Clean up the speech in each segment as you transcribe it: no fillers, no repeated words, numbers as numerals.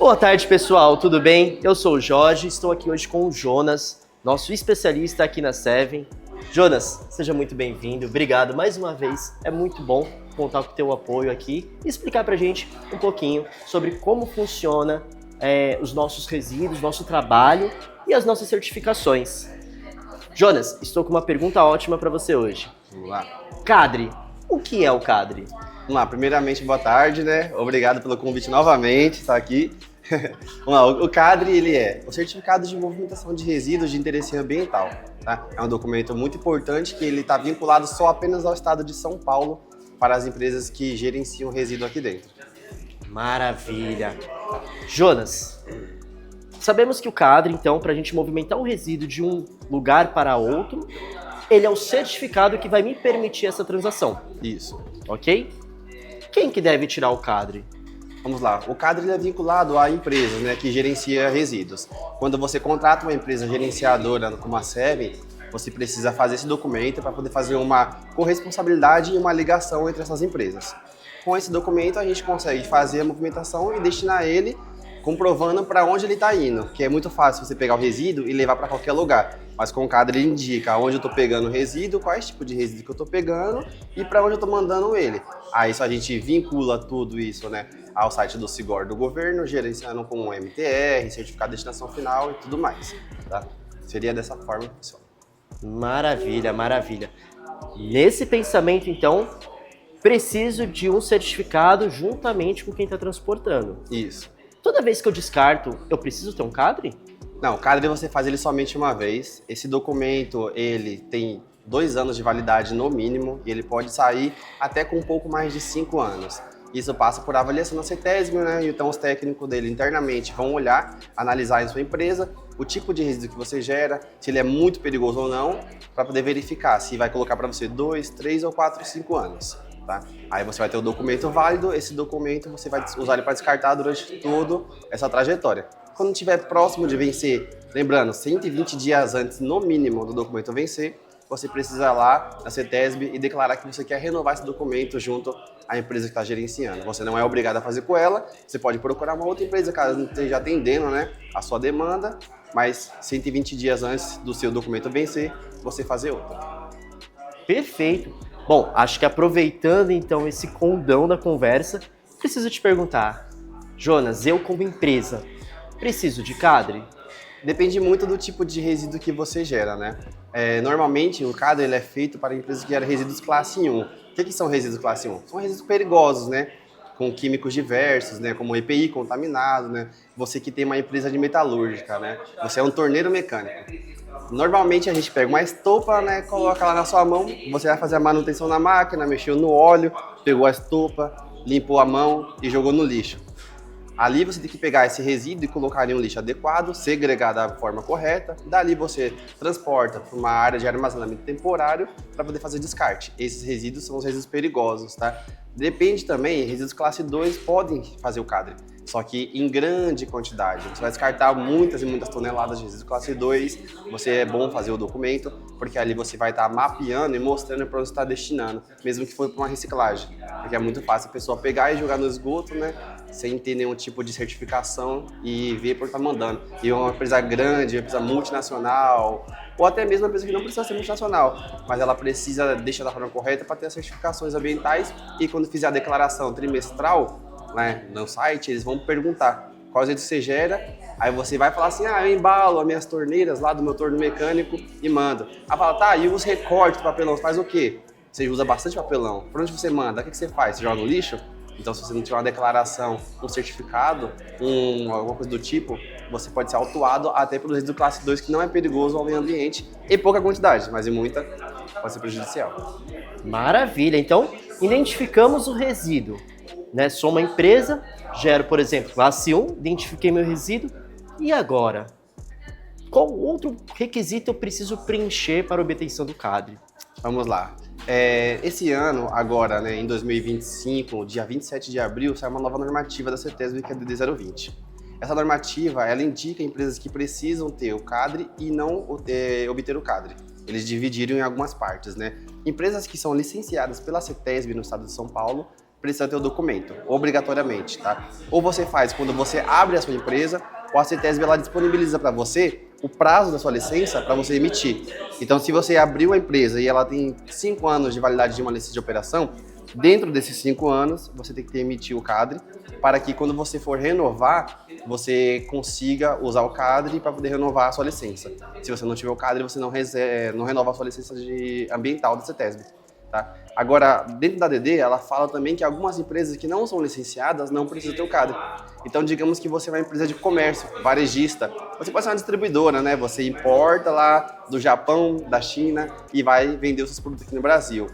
Boa tarde, pessoal, tudo bem? Eu sou o Jorge, estou aqui hoje com o Jonas, nosso especialista aqui na Seven. Jonas, seja muito bem-vindo, obrigado mais uma vez, é muito bom contar com o teu apoio aqui e explicar pra gente um pouquinho sobre como funciona os nossos resíduos, nosso trabalho e as nossas certificações. Jonas, estou com uma pergunta ótima para você hoje. Vamos lá. CADRE, o que é o CADRE? Vamos lá, primeiramente, boa tarde, né? Obrigado pelo convite novamente, estar aqui. Vamos lá, o CADRE, ele é o Certificado de Movimentação de Resíduos de Interesse Ambiental, tá? É um documento muito importante que ele está vinculado só apenas ao estado de São Paulo para as empresas que gerenciam resíduo aqui dentro. Maravilha! Jonas, sabemos que o CADRE, então, para a gente movimentar um resíduo de um lugar para outro, ele é o certificado que vai me permitir essa transação. Isso. Ok? Quem que deve tirar o CADRE? Vamos lá, o CADRE ele é vinculado a empresas, né, que gerencia resíduos. Quando você contrata uma empresa gerenciadora como a Seven, você precisa fazer esse documento para poder fazer uma corresponsabilidade e uma ligação entre essas empresas. Com esse documento a gente consegue fazer a movimentação e destinar ele comprovando para onde ele está indo, que é muito fácil você pegar o resíduo e levar para qualquer lugar. Mas com o CADRE ele indica onde eu estou pegando o resíduo, quais tipo de resíduo que eu estou pegando e para onde eu estou mandando ele. Aí isso a gente vincula tudo isso, né, ao site do SIGOR do governo, gerenciando com o MTR, certificado de destinação final e tudo mais. Tá? Seria dessa forma que funciona. Maravilha, maravilha. Nesse pensamento, então, preciso de um certificado juntamente com quem está transportando. Isso. Toda vez que eu descarto, eu preciso ter um CADRE? Não, o CADRE você faz ele somente uma vez. Esse documento, ele tem 2 anos de validade no mínimo e ele pode sair até com um pouco mais de 5 anos. Isso passa por avaliação na CETESB, né? Então os técnicos dele internamente vão olhar, analisar em sua empresa o tipo de resíduo que você gera, se ele é muito perigoso ou não, para poder verificar se vai colocar para você 2, 3 ou 4, 5 anos. Tá? Aí você vai ter o documento válido, esse documento você vai usar ele para descartar durante toda essa trajetória. Quando estiver próximo de vencer, lembrando, 120 dias antes no mínimo do documento vencer, você precisa ir lá na CETESB e declarar que você quer renovar esse documento junto à empresa que está gerenciando. Você não é obrigado a fazer com ela, você pode procurar uma outra empresa caso não esteja atendendo, né, a sua demanda, mas 120 dias antes do seu documento vencer, você fazer outra. Perfeito. Bom, acho que aproveitando então esse condão da conversa, preciso te perguntar, Jonas, eu como empresa, preciso de CADRE? Depende muito do tipo de resíduo que você gera, né? Normalmente o CADRE ele é feito para empresas que geram resíduos classe 1. O que são resíduos classe 1? São resíduos perigosos, né? Com químicos diversos, né? Como EPI contaminado, né? Você que tem uma empresa de metalúrgica, né? Você é um torneiro mecânico. Normalmente a gente pega uma estopa, né, coloca lá na sua mão, você vai fazer a manutenção na máquina, mexeu no óleo, pegou a estopa, limpou a mão e jogou no lixo. Ali você tem que pegar esse resíduo e colocar em um lixo adequado, segregar da forma correta, dali você transporta para uma área de armazenamento temporário para poder fazer descarte. Esses resíduos são os resíduos perigosos, tá? Depende também, resíduos classe 2 podem fazer o CADRE, só que em grande quantidade. Você vai descartar muitas e muitas toneladas de resíduos classe 2, você é bom fazer o documento, porque ali você vai estar mapeando e mostrando para onde você está destinando, mesmo que for para uma reciclagem. Porque é muito fácil a pessoa pegar e jogar no esgoto, né, sem ter nenhum tipo de certificação e ver por estar mandando. E uma empresa grande, uma empresa multinacional, ou até mesmo uma empresa que não precisa ser multinacional, mas ela precisa deixar da forma correta para ter as certificações ambientais e quando fizer a declaração trimestral, né, no site, eles vão perguntar qual resíduo você gera, aí você vai falar assim, eu embalo as minhas torneiras lá do meu torno mecânico e mando. Aí fala, tá, e os recortes do papelão, você faz o quê? Você usa bastante papelão, por onde você manda? O que você faz? Você joga no lixo? Então, se você não tiver uma declaração, um certificado, alguma coisa do tipo, você pode ser autuado até pelo resíduo classe 2, que não é perigoso ao meio ambiente, em pouca quantidade, mas em muita pode ser prejudicial. Maravilha, então identificamos o resíduo, né? Sou uma empresa, gero, por exemplo, classe 1, identifiquei meu resíduo, e agora? Qual outro requisito eu preciso preencher para a obtenção do CADRE? Vamos lá. Esse ano, agora, né, em 2025, dia 27 de abril, sai uma nova normativa da CETESB, que é a DD 020. Essa normativa, ela indica empresas que precisam ter o CADRE e não obter o CADRE. Eles dividiram em algumas partes, né? Empresas que são licenciadas pela CETESB no estado de São Paulo precisa ter o documento, obrigatoriamente, tá? Ou você faz quando você abre a sua empresa, ou a CETESB ela disponibiliza para você o prazo da sua licença para você emitir. Então, se você abriu a empresa e ela tem 5 anos de validade de uma licença de operação, dentro desses 5 anos, você tem que emitir o CADRE para que quando você for renovar, você consiga usar o CADRE para poder renovar a sua licença. Se você não tiver o CADRE, você não renova a sua licença ambiental da CETESB. Tá? Agora, dentro da DD, ela fala também que algumas empresas que não são licenciadas não precisam ter o CADRE. Então, digamos que você é uma empresa de comércio, varejista. Você pode ser uma distribuidora, né? Você importa lá do Japão, da China e vai vender os seus produtos aqui no Brasil.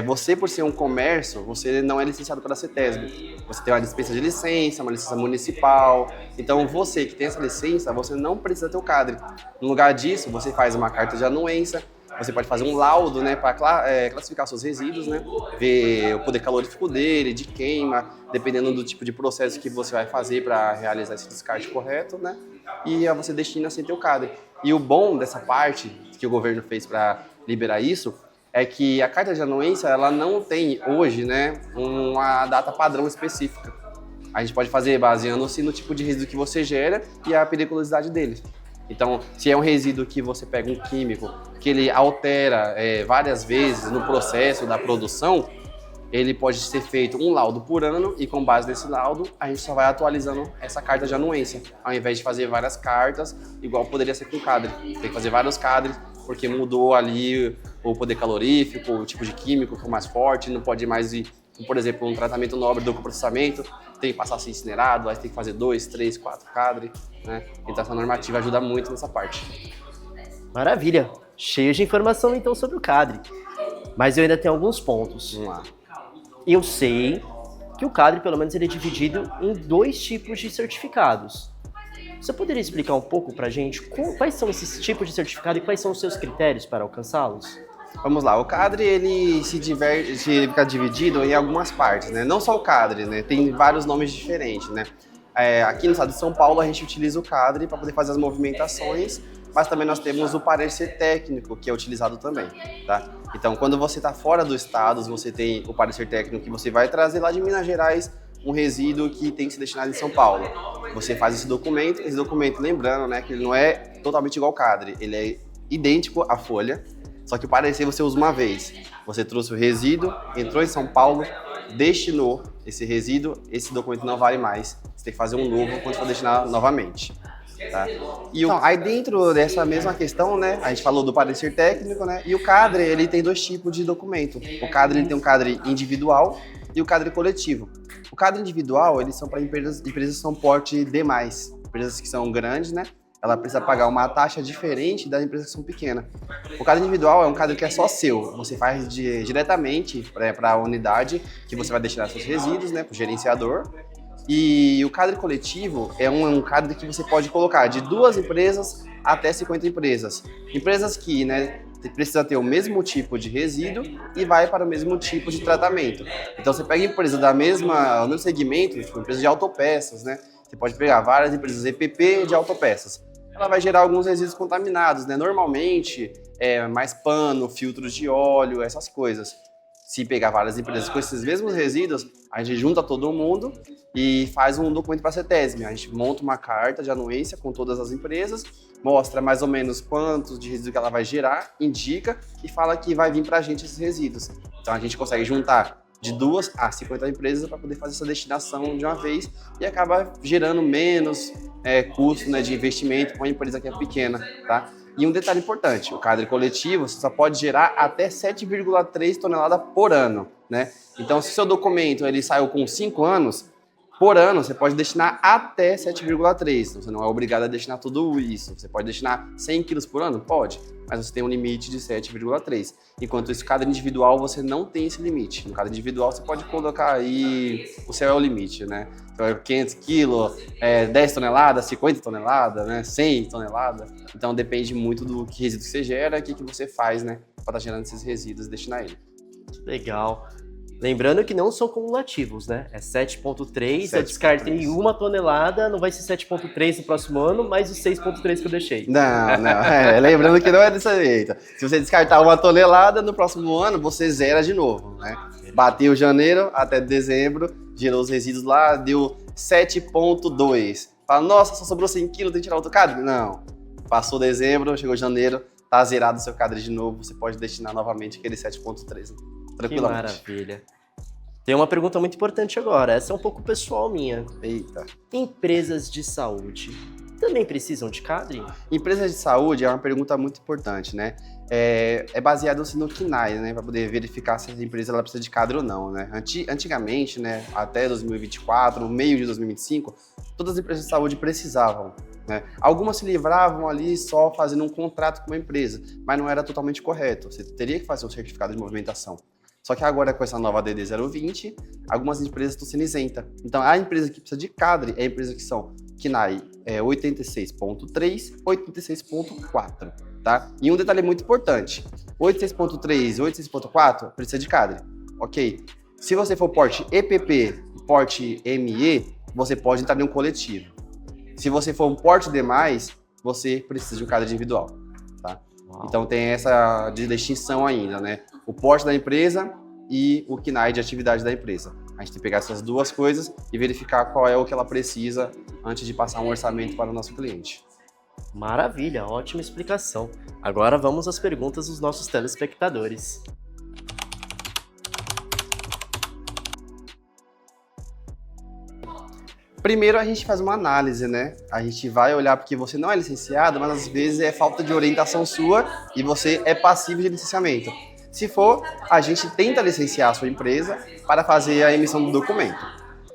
Você, por ser um comércio, você não é licenciado pela CETESB. Você tem uma dispensa de licença, uma licença municipal. Então, você que tem essa licença, você não precisa ter o CADRE. No lugar disso, você faz uma carta de anuência, você pode fazer um laudo, né, para classificar seus resíduos, né, ver o poder calorífico dele, de queima, dependendo do tipo de processo que você vai fazer para realizar esse descarte correto, né, e você destina sem ter o CADRE. E o bom dessa parte que o governo fez para liberar isso é que a carta de anuência ela não tem hoje, né, uma data padrão específica. A gente pode fazer baseando-se no tipo de resíduo que você gera e a periculosidade dele. Então, se é um resíduo que você pega um químico, que ele altera várias vezes no processo da produção, ele pode ser feito um laudo por ano e com base nesse laudo, a gente só vai atualizando essa carta de anuência, ao invés de fazer várias cartas, igual poderia ser com o CADRE. Tem que fazer vários CADRES, porque mudou ali o poder calorífico, o tipo de químico ficou mais forte, não pode mais ir, por exemplo, um tratamento nobre do processamento, tem que passar a ser incinerado, aí tem que fazer 2, 3, 4 CADRE, né? Então essa normativa ajuda muito nessa parte. Maravilha! Cheio de informação então sobre o CADRE. Mas eu ainda tenho alguns pontos. Vamos lá. Eu sei que o CADRE, pelo menos, ele é dividido em 2 tipos de certificados. Você poderia explicar um pouco pra gente quais são esses tipos de certificado e quais são os seus critérios para alcançá-los? Vamos lá, o CADRE ele fica dividido em algumas partes, né? Não só o CADRE, né? Tem vários nomes diferentes, né? Aqui no estado de São Paulo a gente utiliza o CADRE para poder fazer as movimentações, mas também nós temos o parecer técnico que é utilizado também, tá? Então, quando você está fora do estado, você tem o parecer técnico que você vai trazer lá de Minas Gerais um resíduo que tem que ser destinado em São Paulo. Você faz esse documento, lembrando, né, que ele não é totalmente igual ao CADRE, ele é idêntico à folha, só que o parecer você usa uma vez. Você trouxe o resíduo, entrou em São Paulo, destinou esse resíduo, esse documento não vale mais. Você tem que fazer um novo quando for destinar novamente. Tá? Então, aí dentro dessa mesma questão, né, a gente falou do parecer técnico, né, e o CADRE, ele tem 2 tipos de documento. O CADRE, ele tem um CADRE individual e o CADRE coletivo. O CADRE individual, eles são para empresas que são porte D+, empresas que são grandes, né, ela precisa pagar uma taxa diferente das empresas que são pequenas. O CADRE individual é um CADRE que é só seu, você faz diretamente para a unidade que você vai destinar seus resíduos, né, para o gerenciador. E o CADRE coletivo é um CADRE que você pode colocar de 2 empresas até 50 empresas. Empresas que, né, precisa ter o mesmo tipo de resíduo e vai para o mesmo tipo de tratamento. Então você pega empresa do mesmo segmento, tipo empresa de autopeças, né? Você pode pegar várias empresas EPP de autopeças. Ela vai gerar alguns resíduos contaminados, né? Normalmente mais pano, filtros de óleo, essas coisas. Se pegar várias empresas com esses mesmos resíduos, a gente junta todo mundo e faz um documento para a CETESB. A gente monta uma carta de anuência com todas as empresas, mostra mais ou menos quantos de resíduo que ela vai gerar, indica e fala que vai vir para a gente esses resíduos. Então a gente consegue juntar de 2 a 50 empresas para poder fazer essa destinação de uma vez e acaba gerando menos custo, né, de investimento para uma empresa que é pequena, tá? E um detalhe importante, o CADRE coletivo você só pode gerar até 7,3 toneladas por ano, né? Então, se o seu documento ele saiu com 5 anos, por ano você pode destinar até 7,3. Então, você não é obrigado a destinar tudo isso. Você pode destinar 100 quilos por ano? Pode, mas você tem um limite de 7,3. Enquanto isso, CADRE individual você não tem esse limite. No CADRE individual você pode colocar aí, o céu é o limite, né? Então, 500 quilos, 10 toneladas, 50 toneladas, né? 100 toneladas. Então depende muito do que resíduo que você gera e o que você faz, né? Para estar gerando esses resíduos e destinar ele. Legal. Lembrando que não são cumulativos, né? É 7,3, eu descartei 1 tonelada, não vai ser 7,3 no próximo ano, mais os 6,3 que eu deixei. Não, lembrando que não é dessa jeito. Se você descartar 1 tonelada, no próximo ano você zera de novo, né? Bateu janeiro até dezembro, gerou os resíduos lá, deu 7,2. Fala, nossa, só sobrou 100 quilos, tem que tirar outro cadre? Não. Passou dezembro, chegou janeiro, tá zerado o seu cadre de novo, você pode destinar novamente aquele 7,3. Tranquilamente. Que maravilha. Tem uma pergunta muito importante agora, essa é um pouco pessoal minha. Eita. Empresas de saúde também precisam de cadre? Empresas de saúde é uma pergunta muito importante, né? É baseado assim, no KNAI, né? Para poder verificar se a empresa ela precisa de cadre ou não, né? Antigamente, né? Até 2024, no meio de 2025, todas as empresas de saúde precisavam, né? Algumas se livravam ali só fazendo um contrato com uma empresa, mas não era totalmente correto. Você teria que fazer um certificado de movimentação. Só que agora, com essa nova DD 020, algumas empresas estão sendo isentas. Então, a empresa que precisa de cadre é a empresa que são KNAI 86.3, 86.4, tá? E um detalhe muito importante, 86.3 e 86.4 precisa de cadre, ok? Se você for porte EPP, porte ME, você pode entrar em um coletivo. Se você for um porte demais, você precisa de um cadre individual, tá? Uau. Então tem essa distinção ainda, né? O porte da empresa e o KNAI de atividade da empresa. A gente tem que pegar essas duas coisas e verificar qual é o que ela precisa antes de passar um orçamento para o nosso cliente. Maravilha, ótima explicação. Agora vamos às perguntas dos nossos telespectadores. Primeiro a gente faz uma análise, né? A gente vai olhar porque você não é licenciado, mas às vezes é falta de orientação sua e você é passivo de licenciamento. Se for, a gente tenta licenciar a sua empresa para fazer a emissão do documento.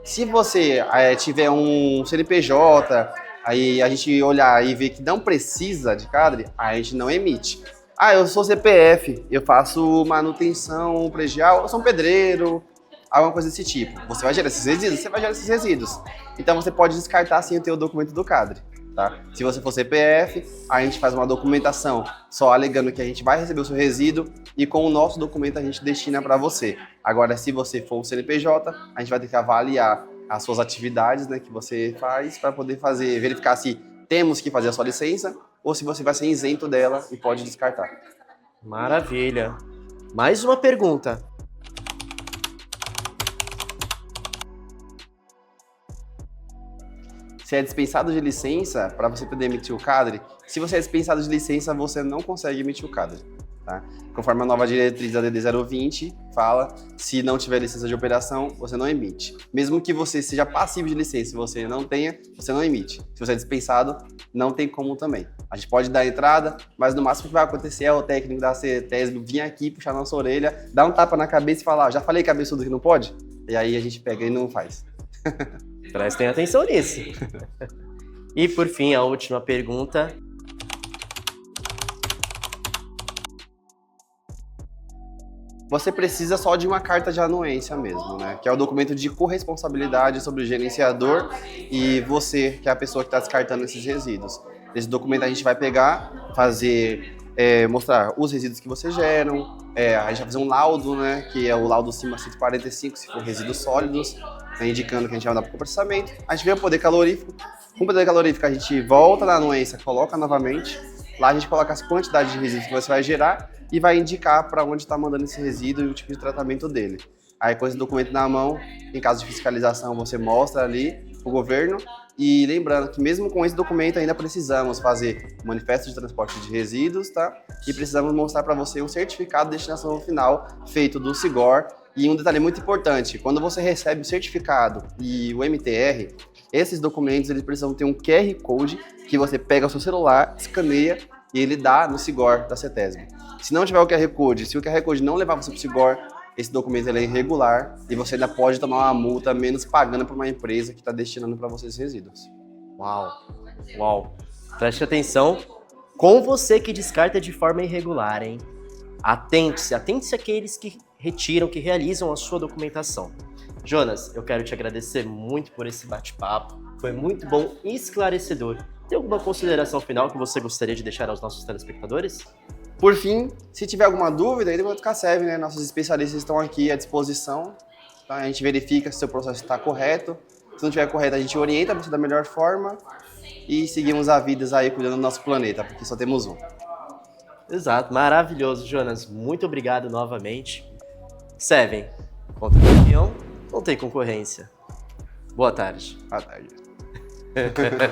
Se você tiver um CNPJ, aí a gente olhar e ver que não precisa de cadre, a gente não emite. Ah, eu sou CPF, eu faço manutenção predial, eu sou um pedreiro, alguma coisa desse tipo. Você vai gerar esses resíduos? Você vai gerar esses resíduos. Então você pode descartar sem ter o documento do cadre. Tá? Se você for CPF, a gente faz uma documentação só alegando que a gente vai receber o seu resíduo e com o nosso documento a gente destina para você. Agora, se você for um CNPJ, a gente vai ter que avaliar as suas atividades, né, que você faz para poder verificar se temos que fazer a sua licença ou se você vai ser isento dela e pode descartar. Maravilha. Mais uma pergunta. Se é dispensado de licença, para você poder emitir o cadre, se você é dispensado de licença, você não consegue emitir o cadre, tá? Conforme a nova diretriz da DD 020 fala, se não tiver licença de operação, você não emite. Mesmo que você seja passivo de licença e você não tenha, você não emite. Se você é dispensado, não tem como também. A gente pode dar entrada, mas no máximo que vai acontecer é o técnico da CETESB vir aqui, puxar nossa orelha, dar um tapa na cabeça e falar, já falei cabeçudo que não pode? E aí a gente pega e não faz. Prestem atenção nisso. E por fim, a última pergunta. Você precisa só de uma carta de anuência mesmo, né? Que é o documento de corresponsabilidade sobre o gerenciador e você, que é a pessoa que está descartando esses resíduos. Esse documento a gente vai pegar, mostrar os resíduos que você geram, a gente vai fazer um laudo, né? Que é o laudo CIMA 145, se for resíduos sólidos, indicando que a gente vai mandar para o processamento. A gente vê o poder calorífico. Com o poder calorífico a gente volta na anuência, coloca novamente. Lá a gente coloca as quantidades de resíduos que você vai gerar e vai indicar para onde está mandando esse resíduo e o tipo de tratamento dele. Aí com esse documento na mão, em caso de fiscalização, você mostra ali para o governo. E lembrando que mesmo com esse documento ainda precisamos fazer o manifesto de transporte de resíduos, tá? E precisamos mostrar para você um certificado de destinação final feito do SIGOR. E um detalhe muito importante, quando você recebe o certificado e o MTR, esses documentos eles precisam ter um QR Code que você pega o seu celular, escaneia e ele dá no SIGOR da CETESB. Se não tiver o QR Code, se o QR Code não levar você para o SIGOR, esse documento ele é irregular e você ainda pode tomar uma multa menos pagando para uma empresa que está destinando para você esses resíduos. Uau, uau. Preste atenção com você que descarta de forma irregular, hein? Atente-se àqueles que retiram, que realizam a sua documentação. Jonas, eu quero te agradecer muito por esse bate-papo, foi muito bom e esclarecedor. Tem alguma consideração final que você gostaria de deixar aos nossos telespectadores? Por fim, se tiver alguma dúvida, aí do CACEV, né? Nossos especialistas estão aqui à disposição. Tá? A gente verifica se o seu processo está correto. Se não estiver correto, a gente orienta você da melhor forma e seguimos a vida aí cuidando do nosso planeta, porque só temos um. Exato, maravilhoso, Jonas. Muito obrigado novamente. Seven, Contra campeão, não tem concorrência. Boa tarde. Boa tarde.